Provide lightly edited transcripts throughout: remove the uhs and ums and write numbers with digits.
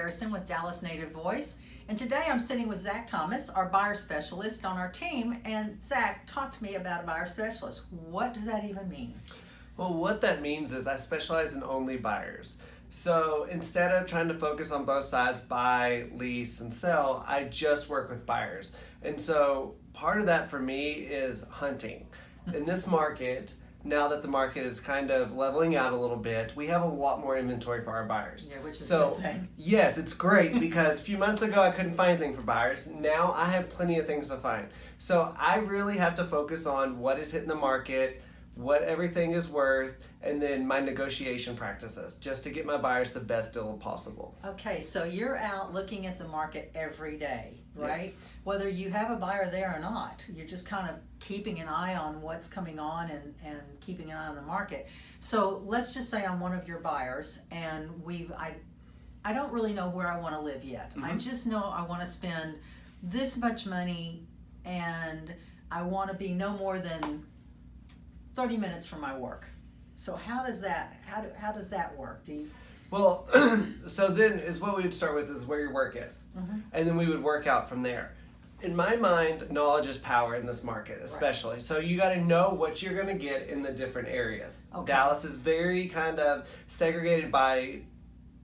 Harrison with Dallas Native Voice, and today I'm sitting with Zack Thomas, our buyer specialist on our team. And Zack, talk to me about a buyer specialist. What does that even mean? Well, what that means is I specialize in only buyers. So instead of trying to focus on both sides, buy, lease, and sell, I just work with buyers. And so part of that for me is hunting. In this market, now that the market is kind of leveling out a little bit, we have a lot more inventory for our buyers. Yeah, which is a good thing. Yes, it's great because a few months ago I couldn't find anything for buyers. Now I have plenty of things to find. So I really have to focus on what is hitting the market, what everything is worth, and then my negotiation practices, just to get my buyers the best deal possible. Okay, so you're out looking at the market every day, right? Yes. Whether you have a buyer there or not, you're just kind of keeping an eye on what's coming on and keeping an eye on the market. So let's just say I'm one of your buyers, and I don't really know where I want to live yet. I just know I want to spend this much money, and I want to be no more than 30 minutes from my work. So how does that work? Well, so then is what we would start with is where your work is. And then we would work out from there. In my mind, knowledge is power in this market, especially. Right. So you got to know what you're going to get in the different areas. Okay. Dallas is very kind of segregated by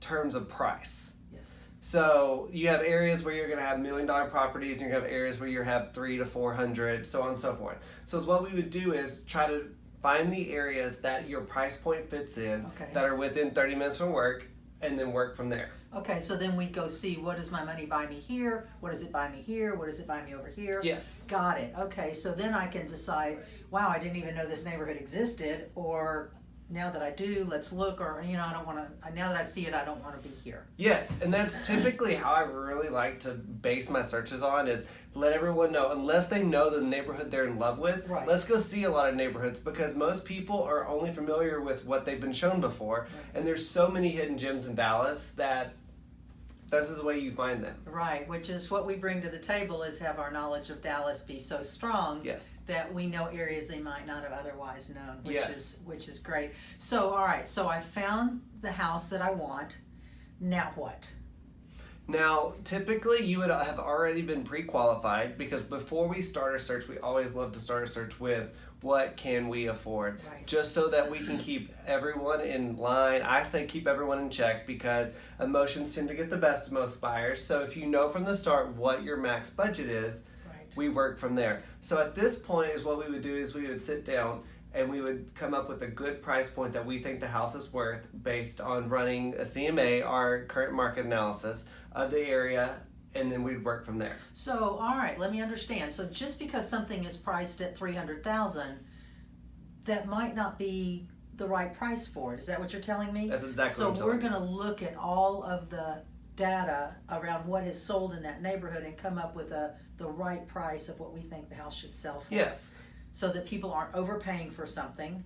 terms of price. Yes. So you have areas where you're going to have $1 million properties, and you have areas where you have 300 to 400, so on and so forth. So what we would do is try to find the areas that your price point fits in, that are within 30 minutes from work, and then work from there. Okay, so then we go see, what does my money buy me here? What does it buy me here? What does it buy me over here? Yes. Got it. Okay, so then I can decide, wow, I didn't even know this neighborhood existed, or now that I do, let's look, or, I don't want to, now that I see it, I don't want to be here. Yes, and that's typically how I really like to base my searches on, is let everyone know, unless they know the neighborhood they're in love with, let's go see a lot of neighborhoods, because most people are only familiar with what they've been shown before, and there's so many hidden gems in Dallas that this is the way you find them. Right, which is what we bring to the table, is have our knowledge of Dallas be so strong that we know areas they might not have otherwise known, which is great. So, all right, so I found the house that I want. Now what? Now, typically you would have already been pre-qualified, because before we start a search, we always love to start a search with what can we afford, just so that we can keep everyone in line. I say keep everyone in check, because emotions tend to get the best of most buyers. So if you know from the start what your max budget is, we work from there. So at this point is what we would do is we would sit down and we would come up with a good price point that we think the house is worth, based on running a CMA, our current market analysis of the area, and then we'd work from there. So, all right, let me understand. So just because something is priced at $300,000, that might not be the right price for it. Is that what you're telling me? That's exactly what I'm So telling we're going to look at all of the data around what is sold in that neighborhood and come up with the right price of what we think the house should sell for. Yes. So that people aren't overpaying for something,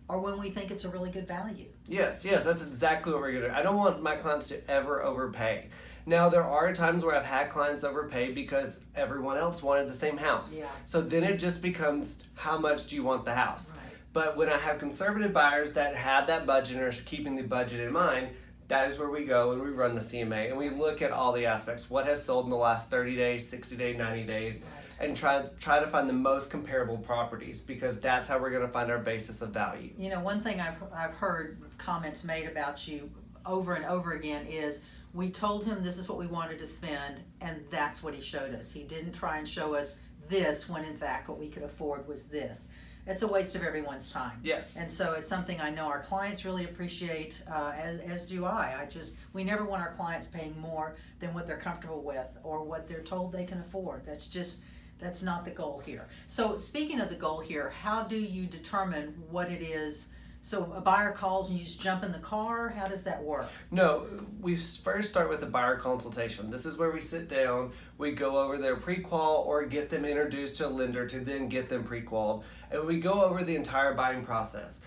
or when we think it's a really good value. Yes, that's exactly what we're going to do. I don't want my clients to ever overpay. Now, there are times where I've had clients overpay because everyone else wanted the same house. Yeah. So then it just becomes, how much do you want the house? Right. But when I have conservative buyers that have that budget and are keeping the budget in mind, that is where we go and we run the CMA and we look at all the aspects. What has sold in the last 30 days, 60 days, 90 days, and try to find the most comparable properties, because that's how we're going to find our basis of value. One thing I've heard comments made about you over and over again is, we told him this is what we wanted to spend, and that's what he showed us. He didn't try and show us this when in fact what we could afford was this. It's a waste of everyone's time. Yes. And so it's something I know our clients really appreciate, as do I. We never want our clients paying more than what they're comfortable with or what they're told they can afford. That's not the goal here. So speaking of the goal here, how do you determine what it is? So a buyer calls and you just jump in the car? How does that work? No, we first start with a buyer consultation. This is where we sit down, we go over their pre-qual or get them introduced to a lender to then get them pre-qualified. And we go over the entire buying process.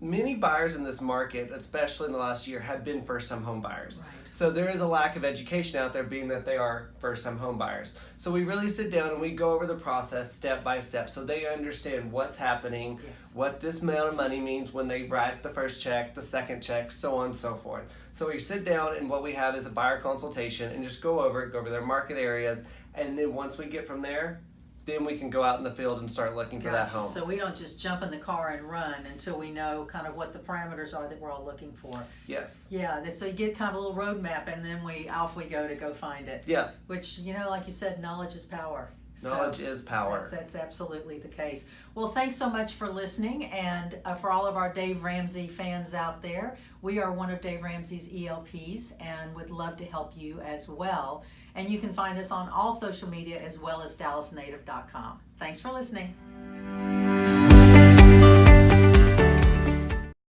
many buyers in this market, especially in the last year, have been first-time home buyers. Right. So there is a lack of education out there, being that they are first-time home buyers. So we really sit down and we go over the process step by step, so they understand what's happening, Yes. what this amount of money means when they write the first check, the second check, so on and so forth. So we sit down, and what we have is a buyer consultation and just go over their market areas, and then once we get from there, then we can go out in the field and start looking for that Gotcha. home. So we don't just jump in the car and run until we know kind of what the parameters are that we're all looking for. Yes. Yeah, so you get kind of a little roadmap, and then off we go to go find it. Yeah. Which, like you said, knowledge is power. Knowledge is power. That's absolutely the case. Well, thanks so much for listening, and for all of our Dave Ramsey fans out there, we are one of Dave Ramsey's ELPs and would love to help you as well. And you can find us on all social media as well as DallasNative.com. Thanks for listening.